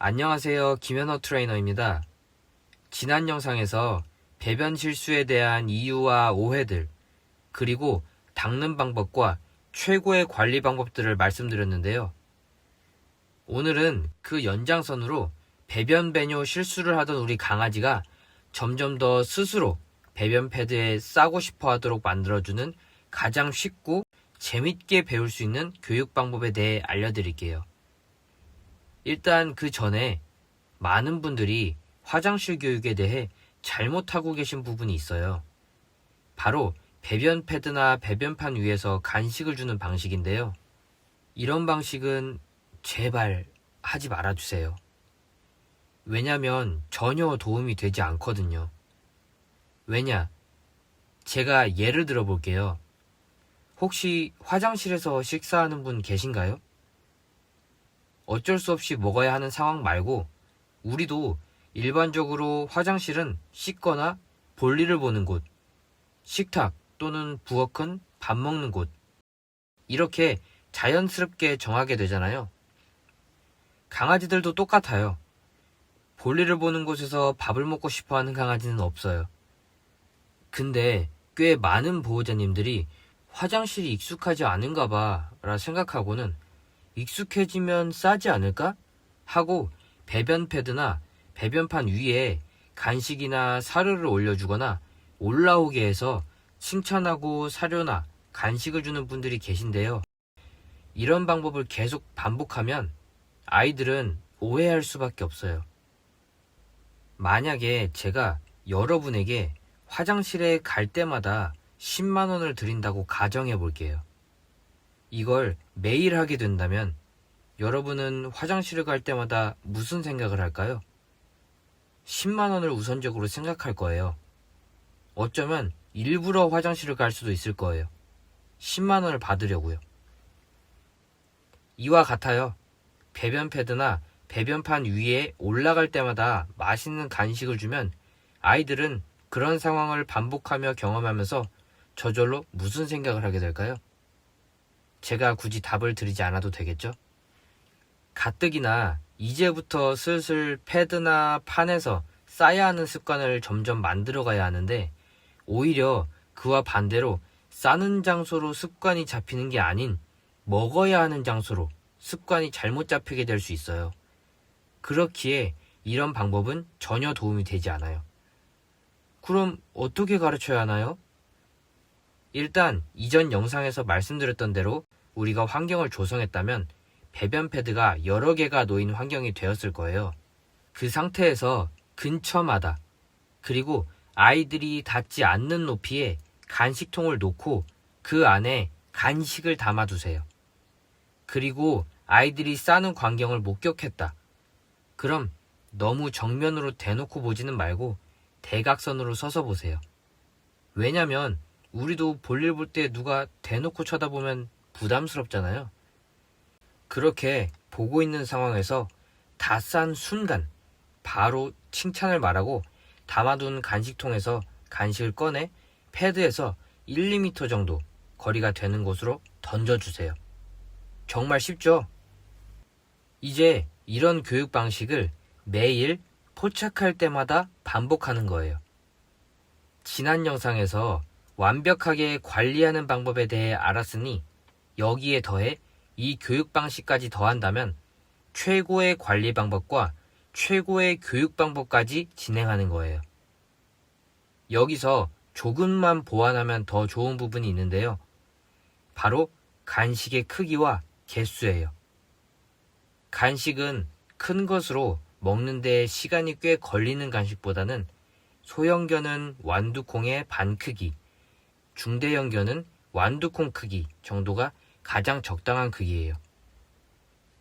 안녕하세요. 김현호 트레이너입니다. 지난 영상에서 배변 실수에 대한 이유와 오해들, 그리고 닦는 방법과 최고의 관리 방법들을 말씀드렸는데요. 오늘은 그 연장선으로 배변 배뇨 실수를 하던 우리 강아지가 점점 더 스스로 배변 패드에 싸고 싶어 하도록 만들어주는 가장 쉽고 재밌게 배울 수 있는 교육 방법에 대해 알려드릴게요. 일단 그 전에 많은 분들이 화장실 교육에 대해 잘못하고 계신 부분이 있어요. 바로 배변 패드나 배변판 위에서 간식을 주는 방식인데요. 이런 방식은 제발 하지 말아주세요. 왜냐면 전혀 도움이 되지 않거든요. 왜냐? 제가 예를 들어 볼게요. 혹시 화장실에서 식사하는 분 계신가요? 어쩔 수 없이 먹어야 하는 상황 말고 우리도 일반적으로 화장실은 씻거나 볼일을 보는 곳, 식탁 또는 부엌은 밥 먹는 곳, 이렇게 자연스럽게 정하게 되잖아요. 강아지들도 똑같아요. 볼일을 보는 곳에서 밥을 먹고 싶어 하는 강아지는 없어요. 근데 꽤 많은 보호자님들이 화장실이 익숙하지 않은가 봐 라 생각하고는 익숙해지면 싸지 않을까? 하고 배변 패드나 배변판 위에 간식이나 사료를 올려주거나 올라오게 해서 칭찬하고 사료나 간식을 주는 분들이 계신데요. 이런 방법을 계속 반복하면 아이들은 오해할 수밖에 없어요. 만약에 제가 여러분에게 화장실에 갈 때마다 10만 원을 드린다고 가정해 볼게요. 이걸 매일 하게 된다면 여러분은 화장실을 갈 때마다 무슨 생각을 할까요? 10만 원을 우선적으로 생각할 거예요. 어쩌면 일부러 화장실을 갈 수도 있을 거예요. 10만 원을 받으려고요. 이와 같아요. 배변 패드나 배변판 위에 올라갈 때마다 맛있는 간식을 주면 아이들은 그런 상황을 반복하며 경험하면서 저절로 무슨 생각을 하게 될까요? 제가 굳이 답을 드리지 않아도 되겠죠? 가뜩이나 이제부터 슬슬 패드나 판에서 싸야 하는 습관을 점점 만들어 가야 하는데 오히려 그와 반대로 싸는 장소로 습관이 잡히는 게 아닌 먹어야 하는 장소로 습관이 잘못 잡히게 될 수 있어요. 그렇기에 이런 방법은 전혀 도움이 되지 않아요. 그럼 어떻게 가르쳐야 하나요? 일단 이전 영상에서 말씀드렸던 대로 우리가 환경을 조성했다면 배변 패드가 여러 개가 놓인 환경이 되었을 거예요. 그 상태에서 근처마다 그리고 아이들이 닿지 않는 높이에 간식통을 놓고 그 안에 간식을 담아두세요. 그리고 아이들이 싸는 광경을 목격했다. 그럼 너무 정면으로 대놓고 보지는 말고 대각선으로 서서 보세요. 왜냐면 우리도 볼일 볼 때 누가 대놓고 쳐다보면 부담스럽잖아요. 그렇게 보고 있는 상황에서 다 싼 순간 바로 칭찬을 말하고 담아둔 간식통에서 간식을 꺼내 패드에서 1, 2m 정도 거리가 되는 곳으로 던져주세요. 정말 쉽죠? 이제 이런 교육 방식을 매일 포착할 때마다 반복하는 거예요. 지난 영상에서 완벽하게 관리하는 방법에 대해 알았으니 여기에 더해 이 교육 방식까지 더한다면 최고의 관리 방법과 최고의 교육 방법까지 진행하는 거예요. 여기서 조금만 보완하면 더 좋은 부분이 있는데요. 바로 간식의 크기와 개수예요. 간식은 큰 것으로 먹는 데 시간이 꽤 걸리는 간식보다는 소형견은 완두콩의 반 크기, 중대형견은 완두콩 크기 정도가 가장 적당한 크기예요.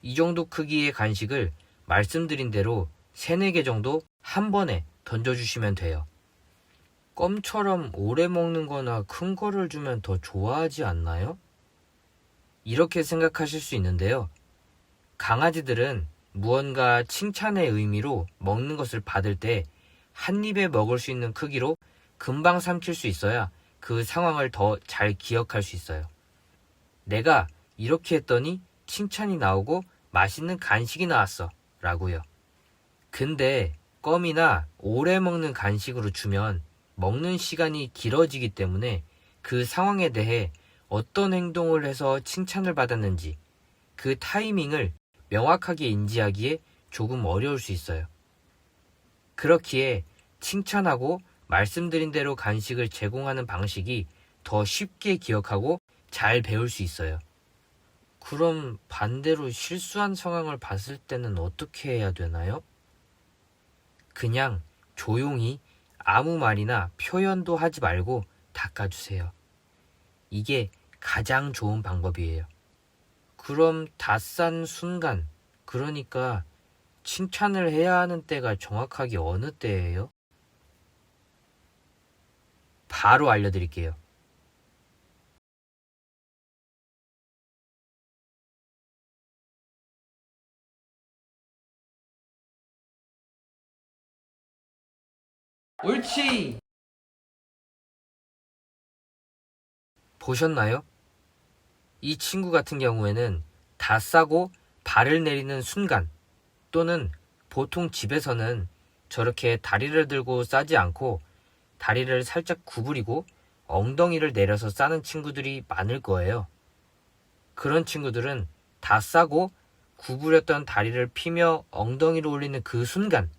이 정도 크기의 간식을 말씀드린 대로 3, 4개 정도 한 번에 던져주시면 돼요. 껌처럼 오래 먹는 거나 큰 거를 주면 더 좋아하지 않나요? 이렇게 생각하실 수 있는데요. 강아지들은 무언가 칭찬의 의미로 먹는 것을 받을 때 한 입에 먹을 수 있는 크기로 금방 삼킬 수 있어야 그 상황을 더 잘 기억할 수 있어요. 내가 이렇게 했더니 칭찬이 나오고 맛있는 간식이 나왔어 라고요. 근데 껌이나 오래 먹는 간식으로 주면 먹는 시간이 길어지기 때문에 그 상황에 대해 어떤 행동을 해서 칭찬을 받았는지 그 타이밍을 명확하게 인지하기에 조금 어려울 수 있어요. 그렇기에 칭찬하고 말씀드린 대로 간식을 제공하는 방식이 더 쉽게 기억하고 잘 배울 수 있어요. 그럼 반대로 실수한 상황을 봤을 때는 어떻게 해야 되나요? 그냥 조용히 아무 말이나 표현도 하지 말고 닦아주세요. 이게 가장 좋은 방법이에요. 그럼 다 싼 순간, 그러니까 칭찬을 해야 하는 때가 정확하게 어느 때예요? 바로 알려드릴게요. 옳지! 보셨나요? 이 친구 같은 경우에는 다 싸고 발을 내리는 순간 또는 보통 집에서는 저렇게 다리를 들고 싸지 않고 다리를 살짝 구부리고 엉덩이를 내려서 싸는 친구들이 많을 거예요. 그런 친구들은 다 싸고 구부렸던 다리를 피며 엉덩이를 올리는 그 순간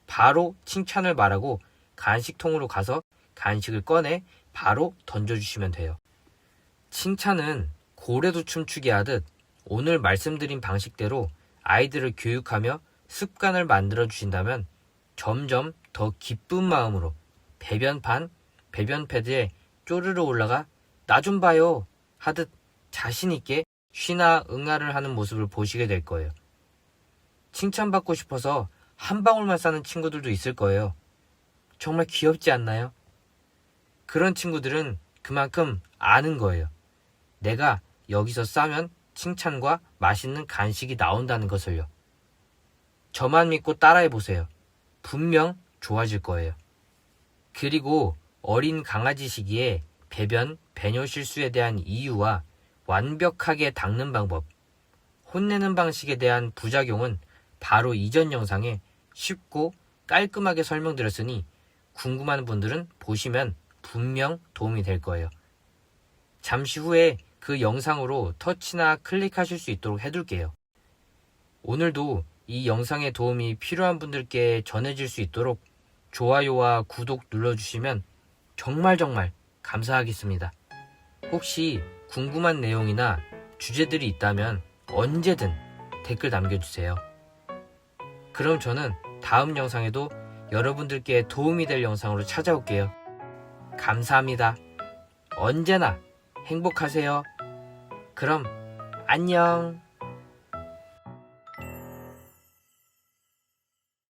바로 칭찬을 말하고 간식통으로 가서 간식을 꺼내 바로 던져주시면 돼요. 칭찬은 고래도 춤추게 하듯 오늘 말씀드린 방식대로 아이들을 교육하며 습관을 만들어 주신다면 점점 더 기쁜 마음으로 배변판, 배변 패드에 쪼르르 올라가 나 좀 봐요 하듯 자신있게 쉬나 응아를 하는 모습을 보시게 될 거예요. 칭찬받고 싶어서 한 방울만 싸는 친구들도 있을 거예요. 정말 귀엽지 않나요? 그런 친구들은 그만큼 아는 거예요. 내가 여기서 싸면 칭찬과 맛있는 간식이 나온다는 것을요. 저만 믿고 따라해보세요. 분명 좋아질 거예요. 그리고 어린 강아지 시기에 배변, 배뇨 실수에 대한 이유와 완벽하게 닦는 방법, 혼내는 방식에 대한 부작용은 바로 이전 영상에 쉽고 깔끔하게 설명드렸으니 궁금한 분들은 보시면 분명 도움이 될 거예요. 잠시 후에 그 영상으로 터치나 클릭하실 수 있도록 해둘게요. 오늘도 이 영상의 도움이 필요한 분들께 전해질 수 있도록 좋아요와 구독 눌러주시면 정말 감사하겠습니다. 혹시 궁금한 내용이나 주제들이 있다면 언제든 댓글 남겨주세요. 그럼 저는 다음 영상에도 여러분들께 도움이 될 영상으로 찾아올게요. 감사합니다. 언제나 행복하세요. 그럼 안녕.